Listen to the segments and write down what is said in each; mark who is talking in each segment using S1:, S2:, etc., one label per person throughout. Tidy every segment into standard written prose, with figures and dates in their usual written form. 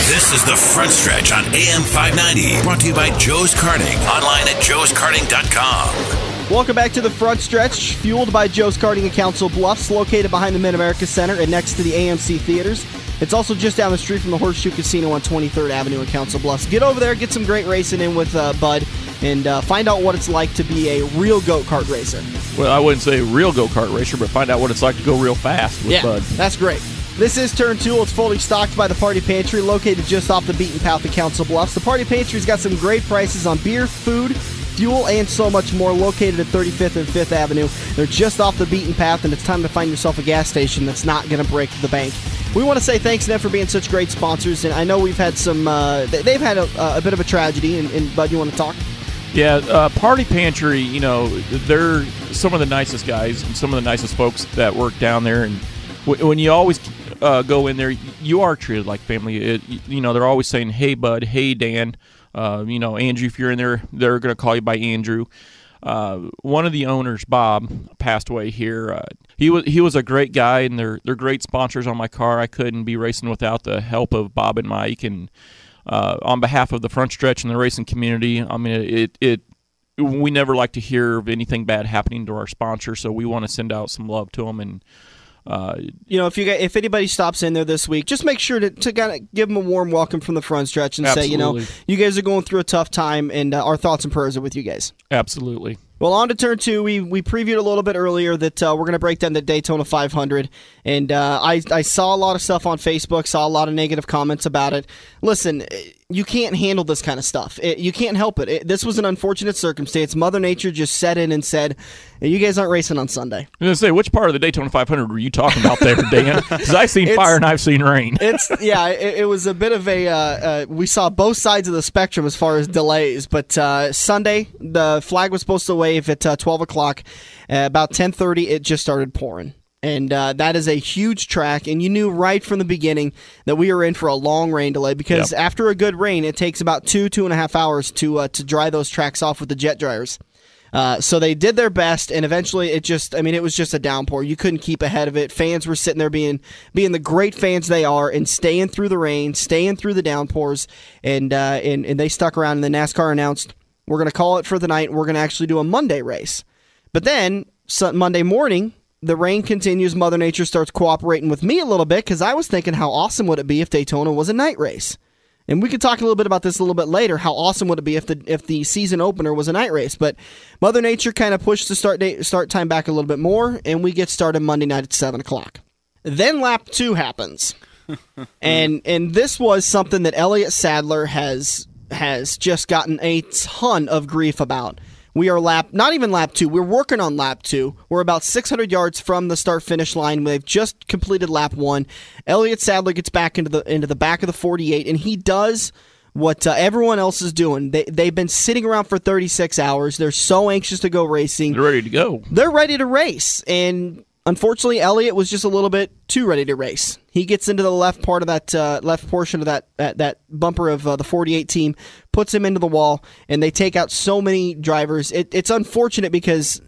S1: This is The Front Stretch on AM 590, brought to you by Joe's Karting, online at joeskarting.com.
S2: Welcome back to The Front Stretch, fueled by Joe's Karting in Council Bluffs, located behind the Mid-America Center and next to the AMC Theaters. It's also just down the street from the Horseshoe Casino on 23rd Avenue in Council Bluffs. Get over there, get some great racing in with Bud, and find out what it's like to be a real go-kart racer.
S3: Well, I wouldn't say a real go-kart racer, but find out what it's like to go real fast with Bud.
S2: That's great. This is Turn 2. It's fully stocked by the Party Pantry, located just off the beaten path of Council Bluffs. The Party Pantry's got some great prices on beer, food, fuel, and so much more, located at 35th and 5th Avenue. They're just off the beaten path, and it's time to find yourself a gas station that's not going to break the bank. We want to say thanks to them for being such great sponsors, and I know we've had some, they've had a bit of a tragedy, and Bud, you want to talk?
S3: Yeah, Party Pantry, you know, they're some of the nicest guys and some of the nicest folks that work down there, and when you always go in there, you are treated like family. You know, they're always saying, hey, Bud, hey, Dan. You know, Andrew, if you're in there, they're going to call you by Andrew. One of the owners, Bob, passed away here. He was a great guy, and they're great sponsors on my car. I couldn't be racing without the help of Bob and Mike. And on behalf of the Front Stretch and the racing community, I mean, we never like to hear of anything bad happening to our sponsor, so we want to send out some love to them. And
S2: you know, if anybody stops in there this week, just make sure to kind of give them a warm welcome from the Front Stretch and say, you know, you guys are going through a tough time, and our thoughts and prayers are with you guys.
S3: Absolutely.
S2: Well, on to Turn 2. We previewed a little bit earlier that we're going to break down the Daytona 500, and I saw a lot of stuff on Facebook, saw a lot of negative comments about it. Listen, you can't handle this kind of stuff. You can't help it. This was an unfortunate circumstance. Mother Nature just set in and said, you guys aren't racing on Sunday.
S3: I was going to say, which part of the Daytona 500 were you talking about there, Dan? Because I've seen fire and I've seen rain.
S2: It was a bit of a, we saw both sides of the spectrum as far as delays, but Sunday, the flag was supposed to wave at 12 o'clock. About 10:30, it just started pouring. And that is a huge track, and you knew right from the beginning that we were in for a long rain delay because after a good rain, it takes about 2.5 hours to dry those tracks off with the jet dryers. So they did their best, and eventually it was just a downpour. You couldn't keep ahead of it. Fans were sitting there being the great fans they are and staying through the rain, staying through the downpours, and they stuck around, and the NASCAR announced, we're going to call it for the night, and we're going to actually do a Monday race. But then, Monday morning, the rain continues. Mother Nature starts cooperating with me a little bit because I was thinking, how awesome would it be if Daytona was a night race? And we could talk a little bit about this a little bit later. How awesome would it be if the season opener was a night race? But Mother Nature kind of pushed the start time back a little bit more, and we get started Monday night at 7 o'clock. Then lap 2 happens, and this was something that Elliott Sadler has just gotten a ton of grief about. We are not even lap 2. We're working on lap 2. We're about 600 yards from the start-finish line. They've just completed lap 1. Elliott Sadler gets back into the back of the 48, and he does what everyone else is doing. They've been sitting around for 36 hours. They're so anxious to go racing.
S3: They're ready to go.
S2: They're ready to race, and unfortunately, Elliott was just a little bit too ready to race. He gets into the left part of that left portion of that bumper of the 48 team, puts him into the wall, and they take out so many drivers. It's unfortunate because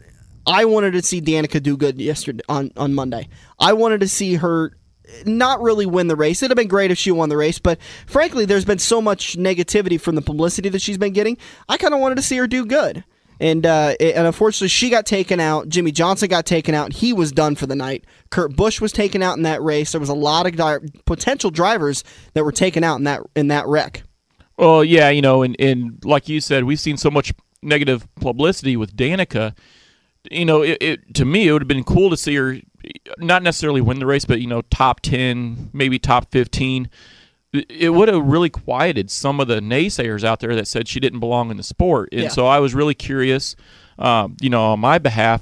S2: I wanted to see Danica do good yesterday on Monday. I wanted to see her not really win the race. It'd have been great if she won the race, but frankly, there's been so much negativity from the publicity that she's been getting. I kind of wanted to see her do good. And unfortunately, she got taken out. Jimmy Johnson got taken out. He was done for the night. Kurt Busch was taken out in that race. There was a lot of potential drivers that were taken out in that wreck.
S3: Well, yeah, you know, and like you said, we've seen so much negative publicity with Danica. You know, to me, it would have been cool to see her not necessarily win the race, but, you know, top 10, maybe top 15. It would have really quieted some of the naysayers out there that said she didn't belong in the sport. And so I was really curious, you know, on my behalf,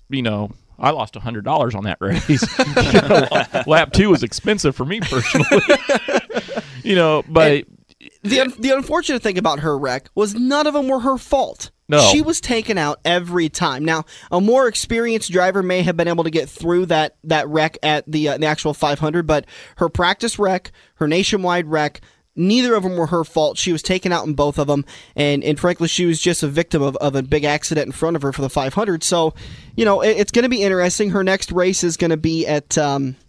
S3: you know, I lost $100 on that race. Lap 2 was expensive for me personally. You know, but
S2: the unfortunate thing about her wreck was none of them were her fault.
S3: No.
S2: She was taken out every time. Now, a more experienced driver may have been able to get through that wreck at the actual 500, but her practice wreck, her nationwide wreck, neither of them were her fault. She was taken out in both of them, and frankly, she was just a victim of a big accident in front of her for the 500. So, it's going to be interesting. Her next race is going to be at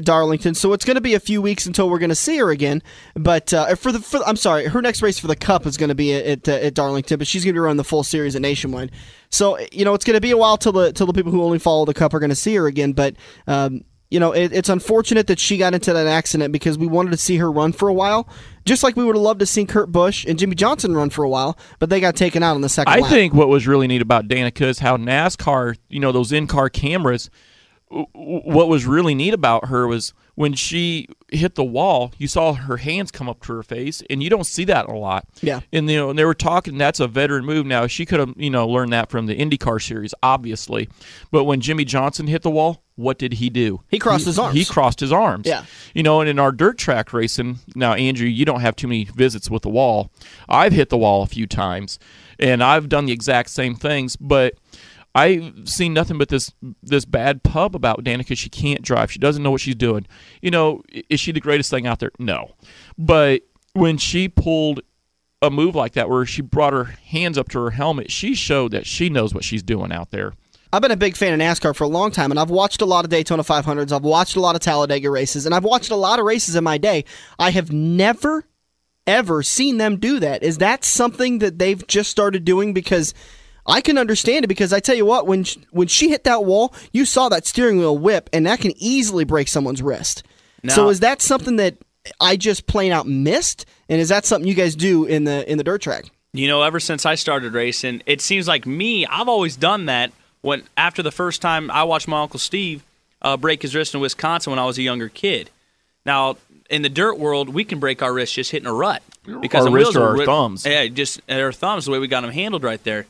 S2: Darlington, so it's going to be a few weeks until we're going to see her again. But I'm sorry, her next race for the Cup is going to be at Darlington, but she's going to be running the full series at Nationwide. So, it's going to be a while till the people who only follow the Cup are going to see her again. But it's unfortunate that she got into that accident because we wanted to see her run for a while, just like we would have loved to see Kurt Busch and Jimmy Johnson run for a while, but they got taken out on the second lap.
S3: I think what was really neat about Danica is how NASCAR, those in-car cameras, what was really neat about her was when she hit the wall, you saw her hands come up to her face, and you don't see that a lot.
S2: Yeah.
S3: And and they were talking, that's a veteran move. Now, she could have, learned that from the IndyCar series, obviously. But when Jimmy Johnson hit the wall, what did he do?
S2: He crossed his arms.
S3: He crossed his arms.
S2: Yeah.
S3: And in our dirt track racing, now, Andrew, you don't have too many visits with the wall. I've hit the wall a few times, and I've done the exact same things, but I've seen nothing but this bad pub about Danica. She can't drive. She doesn't know what she's doing. Is she the greatest thing out there? No. But when she pulled a move like that where she brought her hands up to her helmet, she showed that she knows what she's doing out there.
S2: I've been a big fan of NASCAR for a long time, and I've watched a lot of Daytona 500s. I've watched a lot of Talladega races, and I've watched a lot of races in my day. I have never, ever seen them do that. Is that something that they've just started doing? Because I can understand it, because I tell you what, when she hit that wall, you saw that steering wheel whip, and that can easily break someone's wrist. Now, so is that something that I just plain out missed? And is that something you guys do in the dirt track?
S4: Ever since I started racing, it seems like I've always done that. When after the first time I watched my Uncle Steve break his wrist in Wisconsin when I was a younger kid. Now, in the dirt world, we can break our wrists just hitting a rut. Because
S3: our wrists are our thumbs.
S4: Yeah, just our thumbs, the way we got them handled right there.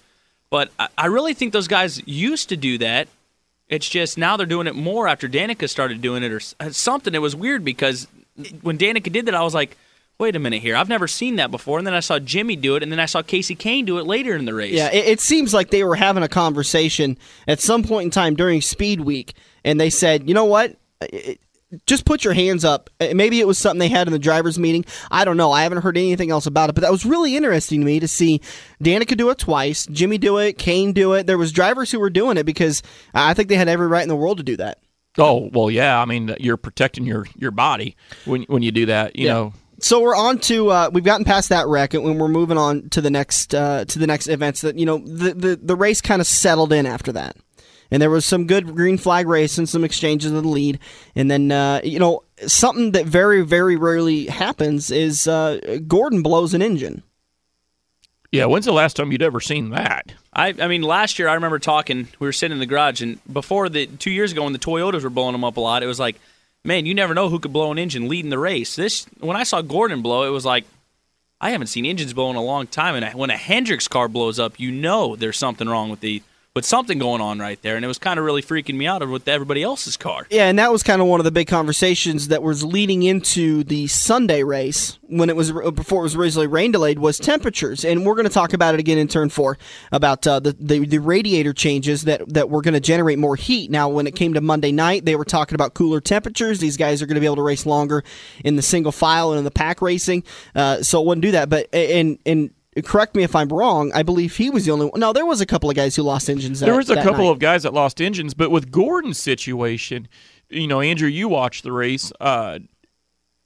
S4: But I really think those guys used to do that. It's just now they're doing it more after Danica started doing it or something. It was weird because when Danica did that, I was like, wait a minute here. I've never seen that before. And then I saw Jimmy do it, and then I saw Casey Kane do it later in the race.
S2: Yeah, it seems like they were having a conversation at some point in time during Speed Week, and they said, you know what? Just put your hands up. Maybe it was something they had in the driver's meeting. I don't know. I haven't heard anything else about it, but that was really interesting to me to see Danica do it twice, Jimmy do it, Kane do it. There was drivers who were doing it because I think they had every right in the world to do that.
S3: Oh, well, yeah. I mean, you're protecting your body when you do that, you know.
S2: So we're on to we've gotten past that wreck, and we're moving on to the next events. That the race kind of settled in after that, and there was some good green flag race and some exchanges of the lead, and then something that very, very rarely happens is Gordon blows an engine.
S3: Yeah, when's the last time you'd ever seen that?
S4: I mean, last year I remember talking. We were sitting in the garage, and before 2 years ago when the Toyotas were blowing them up a lot, it was like, man, you never know who could blow an engine leading the race. When I saw Gordon blow, it was like, I haven't seen engines blow in a long time. And when a Hendricks car blows up, there's something wrong with something going on right there. And it was kind of really freaking me out with everybody else's car.
S2: Yeah, and that was kind of one of the big conversations that was leading into the Sunday race before it was originally rain delayed, was temperatures. And we're going to talk about it again in turn 4 about the radiator changes that were going to generate more heat. Now, when it came to Monday night, they were talking about cooler temperatures. These guys are going to be able to race longer in the single file and in the pack racing. So it wouldn't do that. But correct me if I'm wrong, I believe he was the only one. No, there was a couple of guys who lost engines
S3: There was a couple
S2: night.
S3: of guys that lost engines, but with Gordon's situation, Andrew, you watched the race.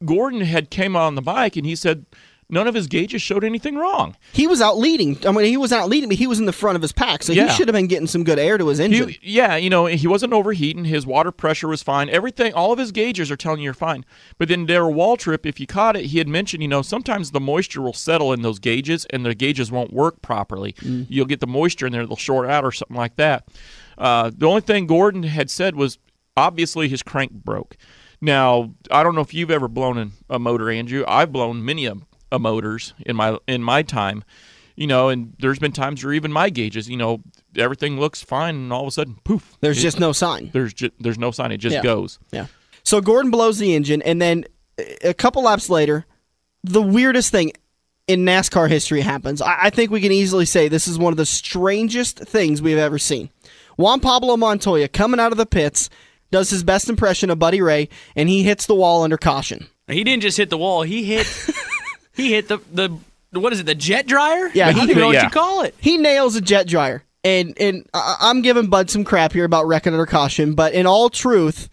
S3: Gordon had came on the bike, and he said none of his gauges showed anything wrong.
S2: He was out leading. I mean, he was out leading, but he was in the front of his pack, so he should have been getting some good air to his engine.
S3: He wasn't overheating. His water pressure was fine. Everything, all of his gauges are telling you you're fine. But then Darrell Waltrip, if you caught it, he had mentioned, sometimes the moisture will settle in those gauges, and the gauges won't work properly. You'll get the moisture in there, they'll short out or something like that. The only thing Gordon had said was obviously his crank broke. Now, I don't know if you've ever blown a motor, Andrew. I've blown many a motors in my time, and there's been times where even my gauges, everything looks fine, and all of a sudden, poof.
S2: There's just no sign.
S3: There's no sign. It just goes.
S2: Yeah. So Gordon blows the engine, and then a couple laps later, the weirdest thing in NASCAR history happens. I think we can easily say this is one of the strangest things we've ever seen. Juan Pablo Montoya coming out of the pits does his best impression of Buddy Ray, and he hits the wall under caution.
S4: He didn't just hit the wall. He hit He hit the what is it, the jet dryer?
S2: Yeah,
S4: I don't even know what you call it.
S2: He nails a jet dryer. And I'm giving Bud some crap here about wrecking under caution, but in all truth,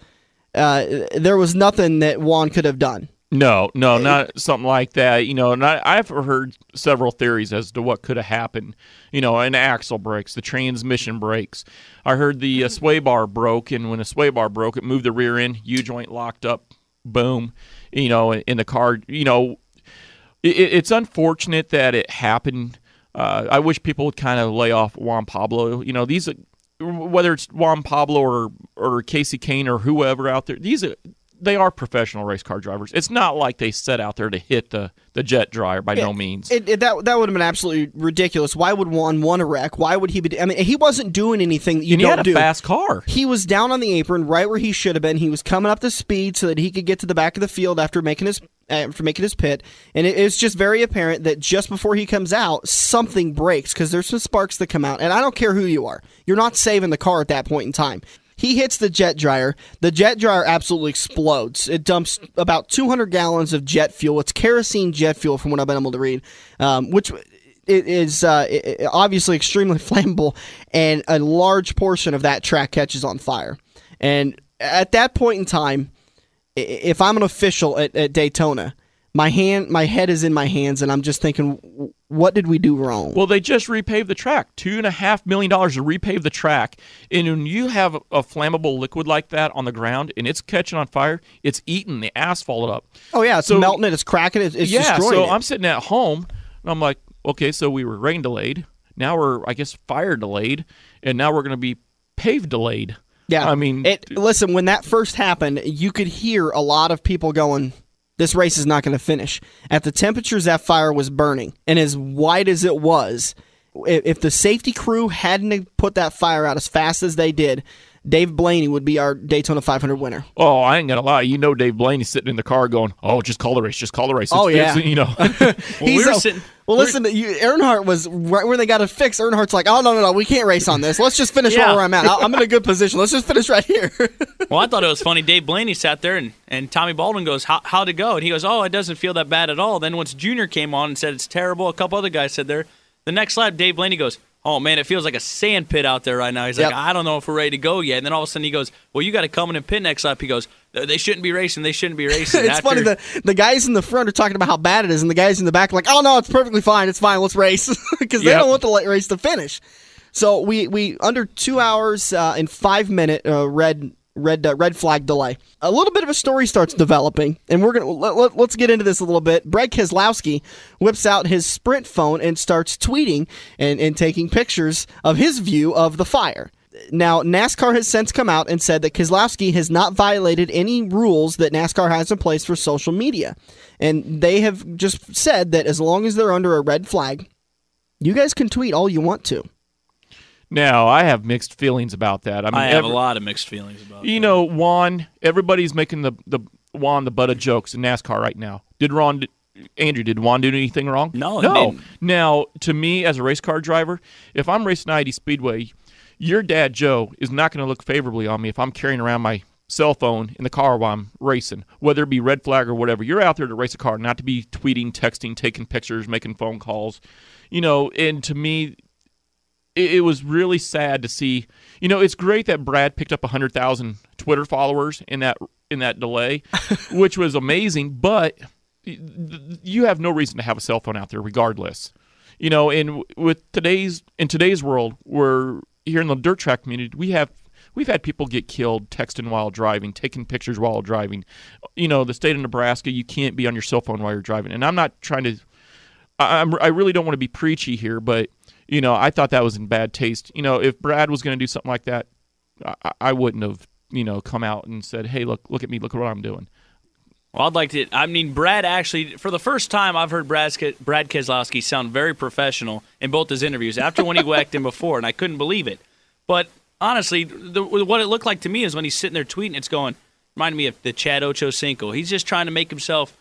S2: there was nothing that Juan could have done.
S3: No, not something like that. And I've heard several theories as to what could have happened. An axle breaks, the transmission breaks. I heard the sway bar broke, and when the sway bar broke, it moved the rear end, U-joint locked up, boom, in the car. It's unfortunate that it happened. I wish people would kind of lay off Juan Pablo. These, whether it's Juan Pablo or Casey Kane or whoever out there, they are professional race car drivers. It's not like they set out there to hit the jet dryer by no means.
S2: That would have been absolutely ridiculous. Why would Juan want a wreck? Why would he be? I mean, he wasn't doing anything that you
S3: and
S2: don't
S3: he had
S2: do.
S3: a fast car.
S2: He was down on the apron right where he should have been. He was coming up to speed so that he could get to the back of the field after making his pit. And it's just very apparent that just before he comes out, something breaks because there's some sparks that come out. And I don't care who you are. You're not saving the car at that point in time. He hits the jet dryer. The jet dryer absolutely explodes. It dumps about 200 gallons of jet fuel. It's kerosene jet fuel from what I've been able to read, which is obviously extremely flammable, and a large portion of that track catches on fire. And at that point in time, if I'm an official at Daytona, my head is in my hands, and I'm just thinking, what did we do wrong?
S3: Well, they just repaved the track. $2.5 million to repave the track. And when you have a flammable liquid like that on the ground and it's catching on fire, it's eating the asphalt up.
S2: Oh, yeah, it's melting it, it's cracking it, it's destroying it.
S3: I'm sitting at home, and I'm like, okay, so we were rain delayed. Now we're, I guess, fire delayed. And now we're going to be pave delayed.
S2: Yeah.
S3: I mean,
S2: listen, when that first happened, you could hear a lot of people going, this race is not going to finish. At the temperatures that fire was burning, and as wide as it was, if the safety crew hadn't put that fire out as fast as they did, Dave Blaney would be our Daytona 500 winner.
S3: Oh, I ain't going to lie. Dave Blaney's sitting in the car going, oh, just call the race. Just call the race.
S2: Listen, Earnhardt was right where they got to fix. Earnhardt's like, oh, no, we can't race on this. Let's just finish where I'm at. I'm in a good position. Let's just finish right here.
S4: Well, I thought it was funny. Dave Blaney sat there, and Tommy Baldwin goes, how'd it go? And he goes, oh, it doesn't feel that bad at all. Then once Junior came on and said it's terrible, a couple other guys said there. The next lap, Dave Blaney goes, oh, man, it feels like a sand pit out there right now. He's like, I don't know if we're ready to go yet. And then all of a sudden he goes, well, you got to come in and pit next lap. He goes, they shouldn't be racing. They shouldn't be racing.
S2: It's funny, the guys in the front are talking about how bad it is, and the guys in the back are like, oh, no, it's perfectly fine. It's fine. Let's race. Because they don't want the race to finish. So we under 2 hours and 5 minute red flag delay. A little bit of a story starts developing, and we're gonna let's get into this a little bit. Brad Keselowski whips out his Sprint phone and starts tweeting and taking pictures of his view of the fire. Now, NASCAR has since come out and said that Keselowski has not violated any rules that NASCAR has in place for social media, and they have just said that as long as they're under a red flag, you guys can tweet all you want to.
S3: Now, I have mixed feelings about that. I
S4: have a lot of mixed feelings about that.
S3: Juan, everybody's making the Juan the butt of jokes in NASCAR right now. Did Juan do anything wrong?
S4: No.
S3: Now, to me, as a race car driver, if I'm racing ID Speedway, your dad, Joe, is not going to look favorably on me if I'm carrying around my cell phone in the car while I'm racing, whether it be red flag or whatever. You're out there to race a car, not to be tweeting, texting, taking pictures, making phone calls. And to me, it was really sad to see. It's great that Brad picked up 100,000 Twitter followers in that delay, which was amazing. But you have no reason to have a cell phone out there, regardless. And with today's world, where here in the dirt track community, we've had people get killed texting while driving, taking pictures while driving. The state of Nebraska, you can't be on your cell phone while you're driving. And I'm not trying to. I really don't want to be preachy here, but I thought that was in bad taste. If Brad was going to do something like that, I wouldn't have, come out and said, hey, look at me, look at what I'm doing.
S4: Well, I'd like to. I mean, Brad actually, for the first time, I've heard Brad Keselowski sound very professional in both his interviews. After when he whacked him before, and I couldn't believe it. But honestly, what it looked like to me is when he's sitting there tweeting, it's going, reminded me of the Chad Ochocinco. He's just trying to make himself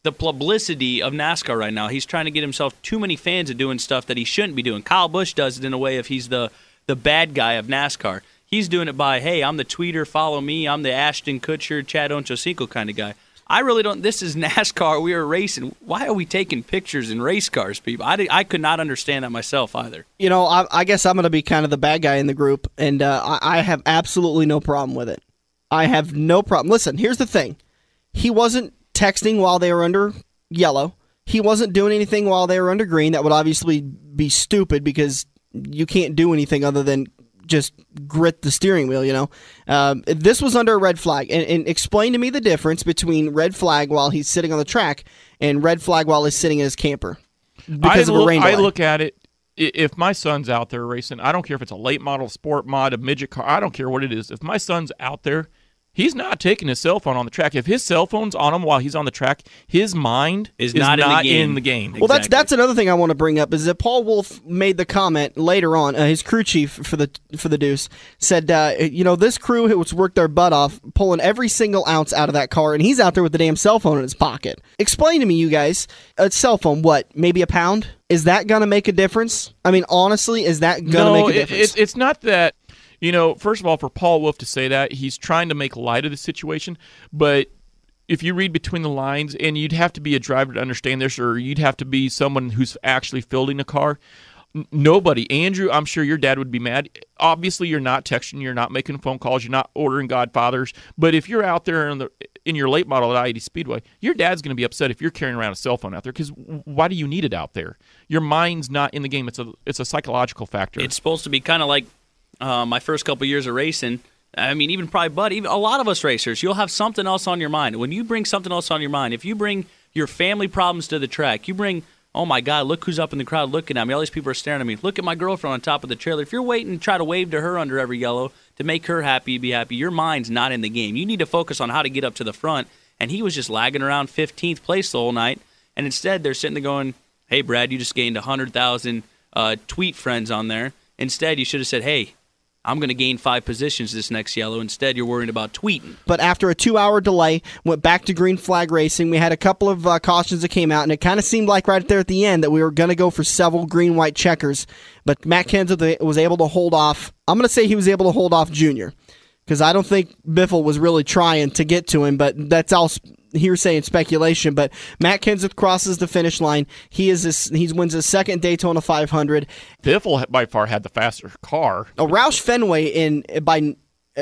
S4: the publicity of NASCAR right now. He's trying to get himself too many fans of doing stuff that he shouldn't be doing. Kyle Busch does it in a way if he's the bad guy of NASCAR. He's doing it by, hey, I'm the tweeter, follow me. I'm the Ashton Kutcher, Chad Ochocinco kind of guy. I really don't. This is NASCAR. We are racing. Why are we taking pictures in race cars, people? I could not understand that myself either.
S2: You know, I guess I'm going to be kind of the bad guy in the group, and I have absolutely no problem with it. I have no problem. Listen, here's the thing. He wasn't texting while they were under yellow. He wasn't doing anything while they were under green. That would obviously be stupid because you can't do anything other than just grit the steering wheel, you know. This was under a red flag. And explain to me the difference between red flag while he's sitting on the track and red flag while he's sitting in his camper because of a rain delay.
S3: I look at it, if my son's out there racing, I don't care if it's a late model, sport mod, a midget car, I don't care what it is. If my son's out there, he's not taking his cell phone on the track. If his cell phone's on him while he's on the track, his mind is not in the game.
S2: Well, that's another thing I want to bring up is that Paul Wolf made the comment later on. His crew chief for the Deuce said, this crew has worked their butt off pulling every single ounce out of that car, and he's out there with the damn cell phone in his pocket. Explain to me, you guys, a cell phone, what, maybe a pound? Is that going to make a difference? I mean, honestly, is that going to make a difference?
S3: It's not that. You know, first of all, for Paul Wolf to say that, he's trying to make light of the situation. But if you read between the lines, and you'd have to be a driver to understand this, or you'd have to be someone who's actually fielding a car. Nobody. Andrew, I'm sure your dad would be mad. Obviously, you're not texting, you're not making phone calls, you're not ordering Godfathers. But if you're out there in your late model at I-80 Speedway, your dad's going to be upset if you're carrying around a cell phone out there, because why do you need it out there? Your mind's not in the game. It's a psychological factor.
S4: It's supposed to be kind of like my first couple years of racing. I mean, even probably Bud, even a lot of us racers, you'll have something else on your mind. When you bring something else on your mind, if you bring your family problems to the track, you bring, oh my God, look who's up in the crowd looking at me. All these people are staring at me. Look at my girlfriend on top of the trailer. If you're waiting to try to wave to her under every yellow to make her happy, be happy, your mind's not in the game. You need to focus on how to get up to the front. And he was just lagging around 15th place the whole night. And instead, they're sitting there going, hey, Brad, you just gained 100,000 tweet friends on there. Instead, you should have said, hey, I'm going to gain 5 positions this next yellow. Instead, you're worrying about tweeting.
S2: But after a 2-hour delay, went back to green flag racing. We had a couple of cautions that came out, and it kind of seemed like right there at the end that we were going to go for several green-white checkers. But Matt Kenseth was able to hold off. I'm going to say he was able to hold off Junior, because I don't think Biffle was really trying to get to him, but that's all hearsay and speculation. But Matt Kenseth crosses the finish line. He wins his second Daytona 500.
S3: Biffle by far had the faster car.
S2: Roush Fenway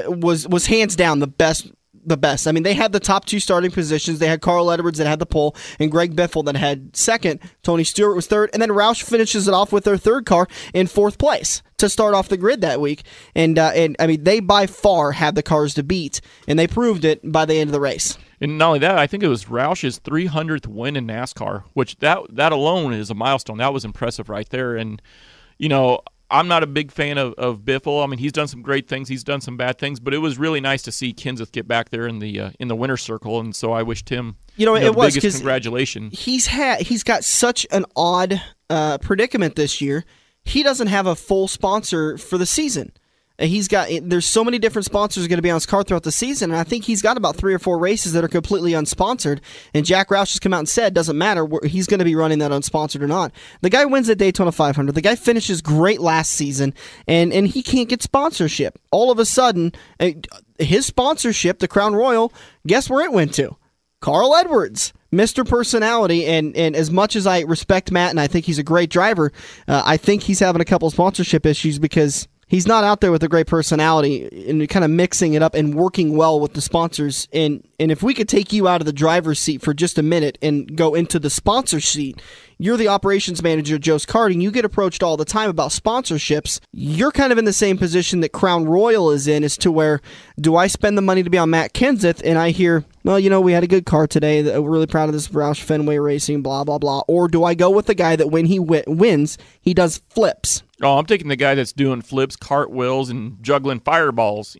S2: was hands down the best. I mean, they had the top 2 starting positions. They had Carl Edwards that had the pole, and Greg Biffle that had second. Tony Stewart was third, and then Roush finishes it off with their third car in 4th place to start off the grid that week. And I mean, they by far had the cars to beat, and they proved it by the end of the race.
S3: And not only that, I think it was Roush's 300th win in NASCAR, which that alone is a milestone. That was impressive right there. And, you know, I'm not a big fan of Biffle. I mean, he's done some great things. He's done some bad things. But it was really nice to see Kenseth get back there in the winner's circle. And so I wished him
S2: it was,
S3: biggest congratulations.
S2: He's got such an odd predicament this year. He doesn't have a full sponsor for the season. There's so many different sponsors going to be on his car throughout the season, and I think he's got about 3 or 4 races that are completely unsponsored, and Jack Roush has come out and said doesn't matter, he's going to be running that unsponsored or not. The guy wins the Daytona 500. The guy finishes great last season, and he can't get sponsorship. All of a sudden, his sponsorship, the Crown Royal, guess where it went to? Carl Edwards, Mr. Personality, and as much as I respect Matt and I think he's a great driver, I think he's having a couple sponsorship issues because he's not out there with a great personality and kind of mixing it up and working well with the sponsors. And if we could take you out of the driver's seat for just a minute and go into the sponsor seat, you're the operations manager at Joe's Karting. You get approached all the time about sponsorships. You're kind of in the same position that Crown Royal is in, as to where, do I spend the money to be on Matt Kenseth? And I hear, well, we had a good car today. We're really proud of this Roush Fenway Racing, blah, blah, blah. Or do I go with the guy that when he wins, he does flips?
S3: Oh, I'm taking the guy that's doing flips, cartwheels, and juggling fireballs,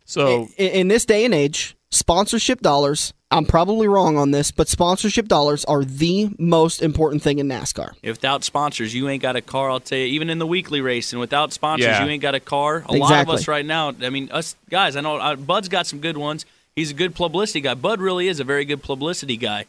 S3: So
S2: in this day and age, sponsorship dollars, I'm probably wrong on this, but sponsorship dollars are the most important thing in NASCAR.
S4: Without sponsors, you ain't got a car, I'll tell you. Even in the weekly racing, without sponsors,
S3: you
S4: ain't got a car. A lot of us right now, I mean, us guys, I know Bud's got some good ones. He's a good publicity guy. Bud really is a very good publicity guy.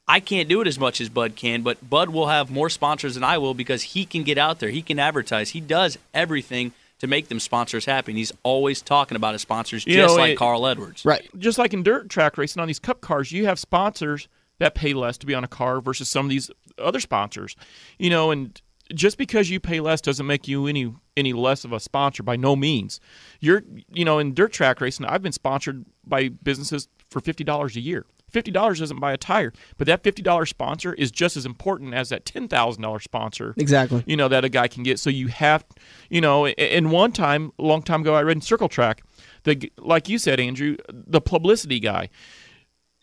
S4: I can't do it as much as Bud can, but Bud will have more sponsors than I will because he can get out there. He can advertise. He does everything to make them sponsors happy. And he's always talking about his sponsors, just like Carl Edwards.
S2: Right.
S3: Just like in dirt track racing on these cup cars, you have sponsors that pay less to be on a car versus some of these other sponsors. And just because you pay less doesn't make you any less of a sponsor, by no means. In dirt track racing, I've been sponsored by businesses for $50 a year. $50 doesn't buy a tire, but that $50 sponsor is just as important as that $10,000 sponsor.
S2: Exactly.
S3: That a guy can get. So you have, and one time, a long time ago, I read in Circle Track, like you said, Andrew, the publicity guy.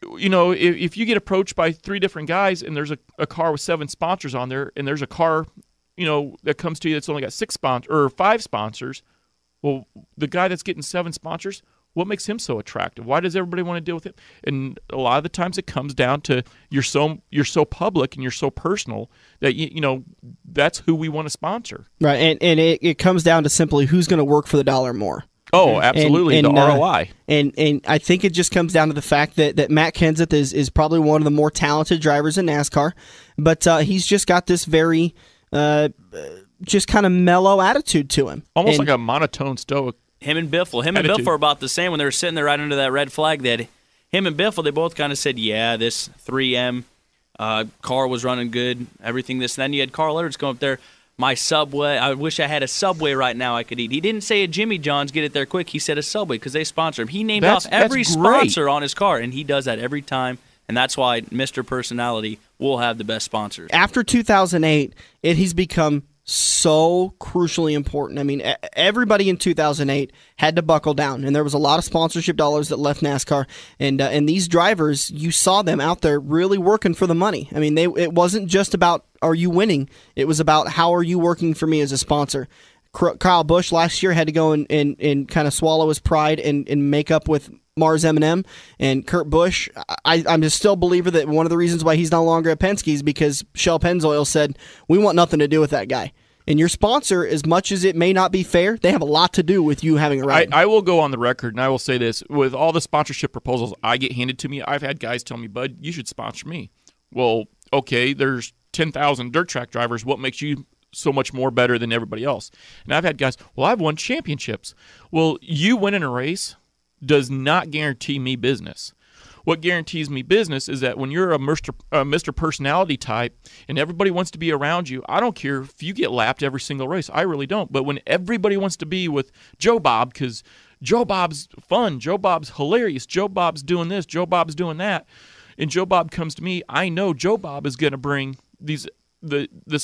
S3: If you get approached by 3 different guys and there's a car with 7 sponsors on there, and there's a car, that comes to you that's only got 6 sponsors or 5 sponsors, well, the guy that's getting 7 sponsors, what makes him so attractive? Why does everybody want to deal with him? And a lot of the times it comes down to you're so public and you're so personal that that's who we want to sponsor.
S2: Right, and it comes down to simply who's going to work for the dollar more.
S3: Oh, absolutely, the ROI.
S2: And I think it just comes down to the fact that Matt Kenseth is probably one of the more talented drivers in NASCAR, but he's just got this very just kind of mellow attitude to him.
S3: Almost like a monotone stoic.
S4: Him and Biffle are about the same. When they were sitting there right under that red flag, him and Biffle, they both kind of said, yeah, this 3M car was running good, everything this. And then you had Carl Edwards come up there, my Subway, I wish I had a Subway right now I could eat. He didn't say a Jimmy John's, get it there quick. He said a Subway because they sponsor him. He named off every sponsor on his car, and he does that every time. And that's why Mr. Personality will have the best sponsors.
S2: After 2008, it has become so crucially important. I mean, everybody in 2008 had to buckle down, and there was a lot of sponsorship dollars that left NASCAR, and these drivers, you saw them out there really working for the money. I mean, it wasn't just about are you winning, it was about how are you working for me as a sponsor. Kyle Busch last year had to go and kind of swallow his pride and make up with Mars M&M and Kurt Busch. I'm still a believer that one of the reasons why he's no longer at Penske is because Shell Pennzoil said, we want nothing to do with that guy. And your sponsor, as much as it may not be fair, they have a lot to do with you having a ride.
S3: I will go on the record, and I will say this. With all the sponsorship proposals I get handed to me, I've had guys tell me, Bud, you should sponsor me. Well, okay, there's 10,000 dirt track drivers. What makes you so much more better than everybody else? And I've had guys, well, I've won championships. Well, you winning a race does not guarantee me business. What guarantees me business is that when you're a Mr. Personality type and everybody wants to be around you, I don't care if you get lapped every single race. I really don't. But when everybody wants to be with Joe Bob because Joe Bob's fun, Joe Bob's hilarious, Joe Bob's doing this, Joe Bob's doing that, and Joe Bob comes to me, I know Joe Bob is going to bring this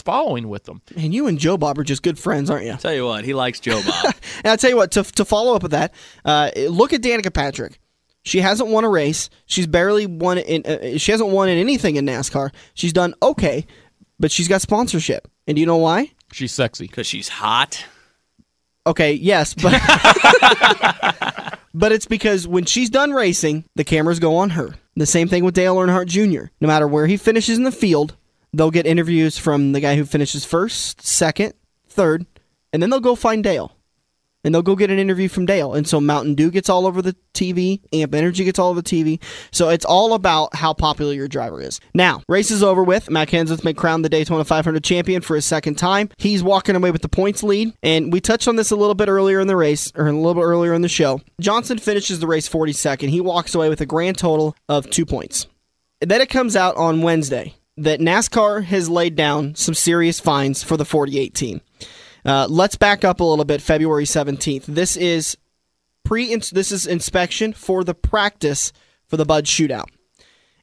S3: following with them.
S2: And you and Joe Bob are just good friends, aren't you?
S4: Tell you what, he likes Joe Bob.
S2: And I'll tell you what, to follow up with that, look at Danica Patrick. She hasn't won a race. She's barely won she hasn't won in anything in NASCAR. She's done okay, but she's got sponsorship. And do you know why?
S3: She's sexy.
S4: Because she's hot.
S2: Okay, yes, but but it's because when she's done racing, the cameras go on her. The same thing with Dale Earnhardt Jr. No matter where he finishes in the field, they'll get interviews from the guy who finishes first, second, third, and then they'll go find Dale. And they'll go get an interview from Dale. And so Mountain Dew gets all over the TV. Amp Energy gets all over the TV. So it's all about how popular your driver is. Now, race is over with. Matt Kenseth may crown the Daytona 500 champion for his second time. He's walking away with the points lead. And we touched on this a little bit earlier in the race, or a little bit earlier in the show. Johnson finishes the race 42nd. He walks away with a grand total of 2 points. And then it comes out on Wednesday that NASCAR has laid down some serious fines for the 4018. Let's back up a little bit. February 17th. This is inspection for the practice for the Bud Shootout,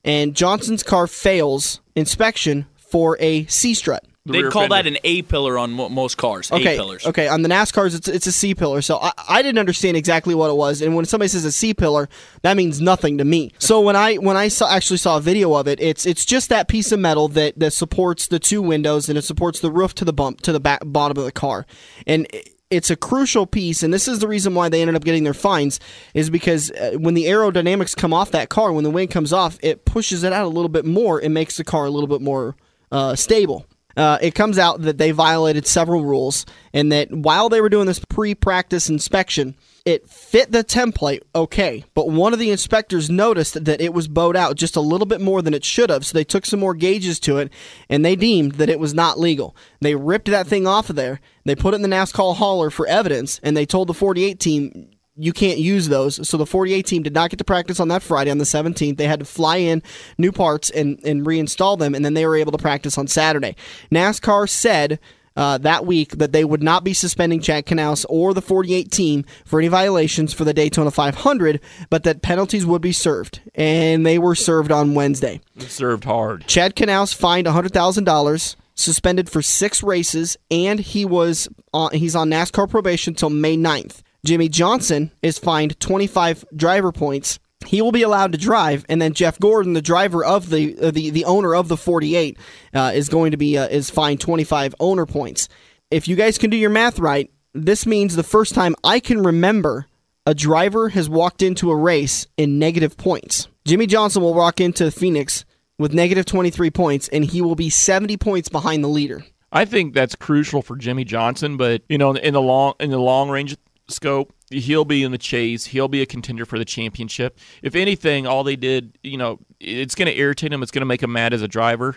S2: and Johnson's car fails inspection for a C-strut.
S4: They call that an A-pillar on most cars.
S2: Okay,
S4: A-pillars.
S2: Okay, on the NASCARs, it's a C-pillar. So I didn't understand exactly what it was, and when somebody says a C-pillar, that means nothing to me. So when I actually saw a video of it, it's just that piece of metal that supports the 2 windows and it supports the roof to the bottom of the car, and it's a crucial piece. And this is the reason why they ended up getting their fines, is because when the aerodynamics come off that car, when the wind comes off, it pushes it out a little bit more and makes the car a little bit more stable. It comes out that they violated several rules, and that while they were doing this pre-practice inspection, it fit the template, okay, but one of the inspectors noticed that it was bowed out just a little bit more than it should have, so they took some more gauges to it, and they deemed that it was not legal. They ripped that thing off of there, they put it in the NASCAR hauler for evidence, and they told the 48 team, you can't use those. So the 48 team did not get to practice on that Friday on the 17th. They had to fly in new parts and reinstall them, and then they were able to practice on Saturday. NASCAR said that week that they would not be suspending Chad Knaus or the 48 team for any violations for the Daytona 500, but that penalties would be served, and they were served on Wednesday.
S3: Served hard.
S2: Chad Knaus fined $100,000, suspended for 6 races, and he's on NASCAR probation until May 9th. Jimmy Johnson is fined 25 driver points. He will be allowed to drive, and then Jeff Gordon, the driver of the owner of the 48, is going to be is fined 25 owner points. If you guys can do your math right, this means the first time I can remember a driver has walked into a race in negative points. Jimmy Johnson will walk into Phoenix with negative 23 points, and he will be 70 points behind the leader.
S3: I think that's crucial for Jimmy Johnson, but in the long range scope, he'll be in the chase. He'll be a contender for the championship. If anything, all they did, it's going to irritate him. It's going to make him mad as a driver.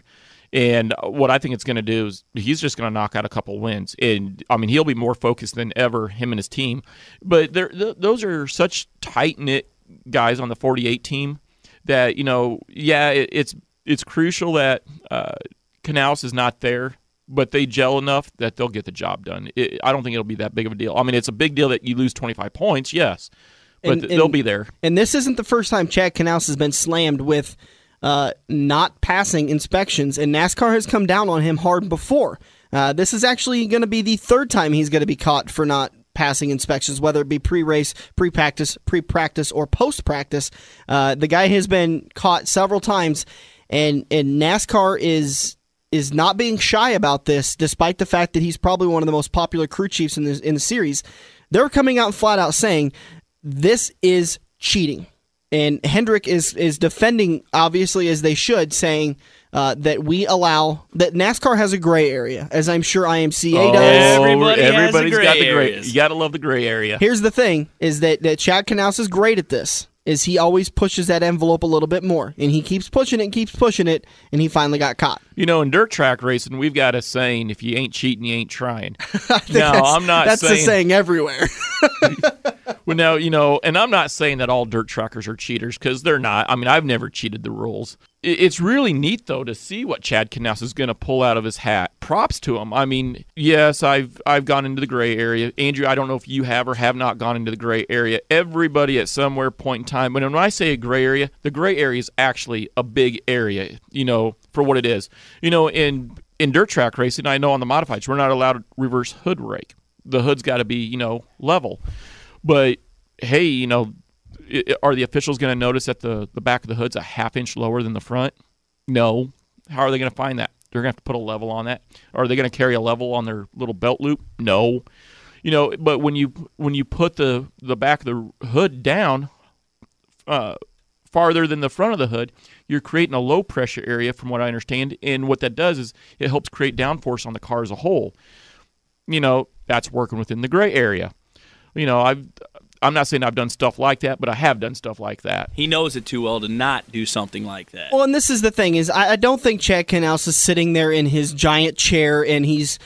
S3: And what I think it's going to do is he's just going to knock out a couple wins. And, he'll be more focused than ever, him and his team. But those are such tight-knit guys on the 48 team that, it's crucial that Knaus is not there, but they gel enough that they'll get the job done. I don't think it'll be that big of a deal. It's a big deal that you lose 25 points, yes, but they'll be there. And
S2: this isn't the first time Chad Knaus has been slammed with not passing inspections, and NASCAR has come down on him hard before. This is actually going to be the third time he's going to be caught for not passing inspections, whether it be pre-race, pre-practice, or post-practice. The guy has been caught several times, and NASCAR is not being shy about this, despite the fact that he's probably one of the most popular crew chiefs in the series. They're coming out flat out saying this is cheating. And Hendrick is defending, obviously, as they should, saying that that NASCAR has a gray area, as I'm sure IMCA does.
S3: Everybody's got the gray. You got to love the gray area.
S2: Here's the thing, is that Chad Knaus is great at this. Is he always pushes that envelope a little bit more, and he keeps pushing it, and he finally got caught.
S3: In dirt track racing, we've got a saying: if you ain't cheating, you ain't trying.
S2: I'm not. That's the saying everywhere.
S3: Well, now, and I'm not saying that all dirt trackers are cheaters, because they're not. I've never cheated the rules. It's really neat, though, to see what Chad Knaus is going to pull out of his hat. Props to him. Yes, I've gone into the gray area. Andrew, I don't know if you have or have not gone into the gray area. Everybody at somewhere point in time. But when I say a gray area, the gray area is actually a big area, for what it is. In dirt track racing, I know on the modifieds, we're not allowed to reverse hood rake. The hood's got to be, level. But, hey, are the officials going to notice that the back of the hood's a half-inch lower than the front? No. How are they going to find that? They're going to have to put a level on that. Are they going to carry a level on their little belt loop? No. But when you put the back of the hood down farther than the front of the hood, you're creating a low-pressure area, from what I understand. And what that does is it helps create downforce on the car as a whole. That's working within the gray area. I'm not saying I've done stuff like that, but I have done stuff like that.
S4: He knows it too well to not do something like that.
S2: Well, and this is the thing, is I don't think Chad Knaus is sitting there in his giant chair and he's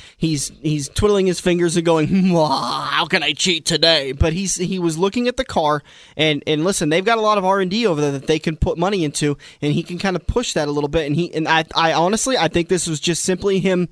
S2: twiddling his fingers and going, how can I cheat today? But he was looking at the car, and listen, they've got a lot of R&D over there that they can put money into, and he can kind of push that a little bit. And I honestly, I think this was just simply him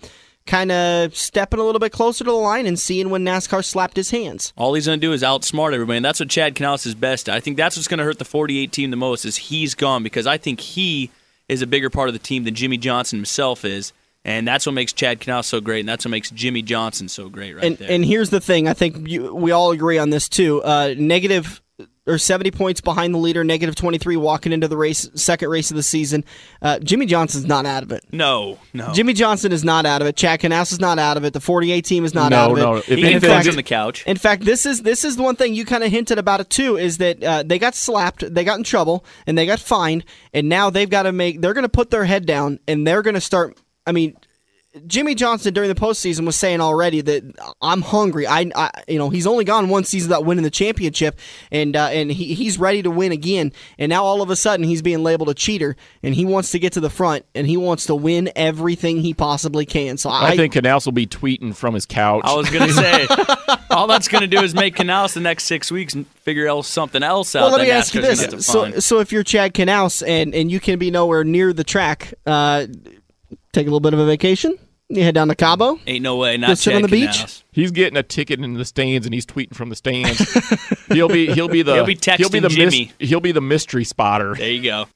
S2: kind of stepping a little bit closer to the line and seeing when NASCAR slapped his hands.
S4: All he's going to do is outsmart everybody, and that's what Chad Knaus is best at. I think that's what's going to hurt the 48 team the most, is he's gone, because I think he is a bigger part of the team than Jimmy Johnson himself is, and that's what makes Chad Knaus so great, and that's what makes Jimmy Johnson so great there.
S2: And here's the thing, I think we all agree on this too, negative or 70 points behind the leader, negative 23 walking into the second race of the season. Jimmy Johnson's not out of it.
S4: No.
S2: Jimmy Johnson is not out of it. Chad Knaus is not out of it. The 48 team is not out of it.
S3: No.
S4: He can finish on the couch.
S2: In fact, this is the one thing you kind of hinted about it too, is that they got slapped, they got in trouble, and they got fined, and now they're going to put their head down, and they're going to start. Jimmy Johnson during the postseason was saying already that I'm hungry. He's only gone one season without winning the championship, and he's ready to win again. And now all of a sudden he's being labeled a cheater, and he wants to get to the front, and he wants to win everything he possibly can. So
S3: I think Canals will be tweeting from his couch.
S4: I was going to say, all that's going to do is make Canals the next 6 weeks and figure something else out.
S2: Well, let me ask you this: so if you're Chad Canals and you can be nowhere near the track, take a little bit of a vacation. You head down to Cabo.
S4: Ain't no way. Not
S2: sit on the beach.
S3: He's getting a ticket in the stands, and he's tweeting from the stands. He'll be
S4: texting Jimmy.
S3: He'll be the mystery spotter.
S4: There you go.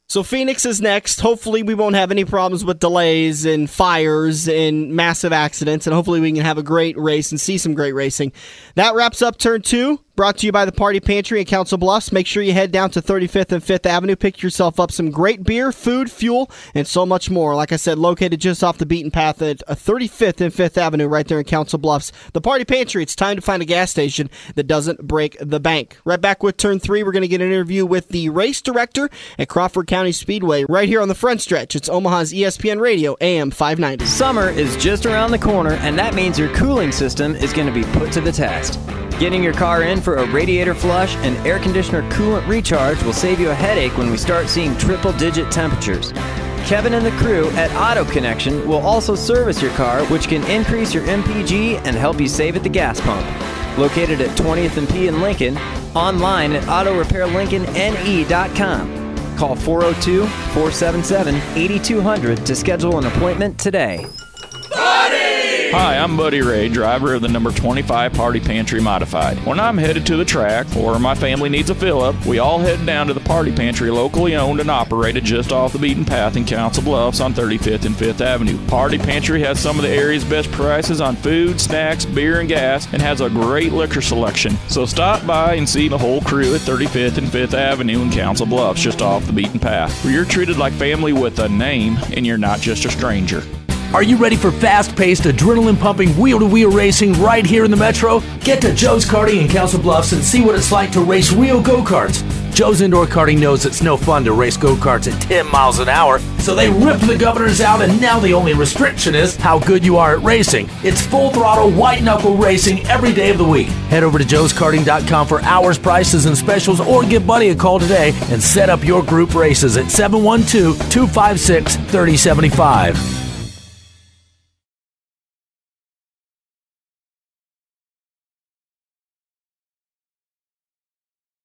S2: So Phoenix is next. Hopefully we won't have any problems with delays and fires and massive accidents, and hopefully we can have a great race and see some great racing. That wraps up Turn 2. Brought to you by the Party Pantry at Council Bluffs. Make sure you head down to 35th and 5th Avenue. Pick yourself up some great beer, food, fuel, and so much more. Like I said, located just off the beaten path at 35th and 5th Avenue right there in Council Bluffs. The Party Pantry, it's time to find a gas station that doesn't break the bank. Right back with Turn 3, we're going to get an interview with the race director at Crawford County Speedway right here on the front stretch. It's Omaha's ESPN Radio, AM 590.
S5: Summer is just around the corner, and that means your cooling system is going to be put to the test. Getting your car in for a radiator flush and air conditioner coolant recharge will save you a headache when we start seeing triple-digit temperatures. Kevin and the crew at Auto Connection will also service your car, which can increase your MPG and help you save at the gas pump. Located at 20th and P in Lincoln, online at autorepairlincolnne.com. Call 402-477-8200 to schedule an appointment today.
S6: Hi, I'm Buddy Ray, driver of the number 25 Party Pantry Modified. When I'm headed to the track or my family needs a fill-up, we all head down to the Party Pantry, locally owned and operated just off the beaten path in Council Bluffs on 35th and 5th Avenue. Party Pantry has some of the area's best prices on food, snacks, beer, and gas, and has a great liquor selection. So stop by and see the whole crew at 35th and 5th Avenue in Council Bluffs, just off the beaten path, where you're treated like family with a name and you're not just a stranger.
S7: Are you ready for fast-paced, adrenaline-pumping, wheel-to-wheel racing right here in the Metro? Get to Joe's Karting in Council Bluffs and see what it's like to race real go-karts. Joe's Indoor Karting knows it's no fun to race go-karts at 10 miles an hour, so they ripped the governors out, and now the only restriction is how good you are at racing. It's full-throttle, white-knuckle racing every day of the week. Head over to joeskarting.com for hours, prices, and specials, or give Buddy a call today and set up your group races at 712-256-3075.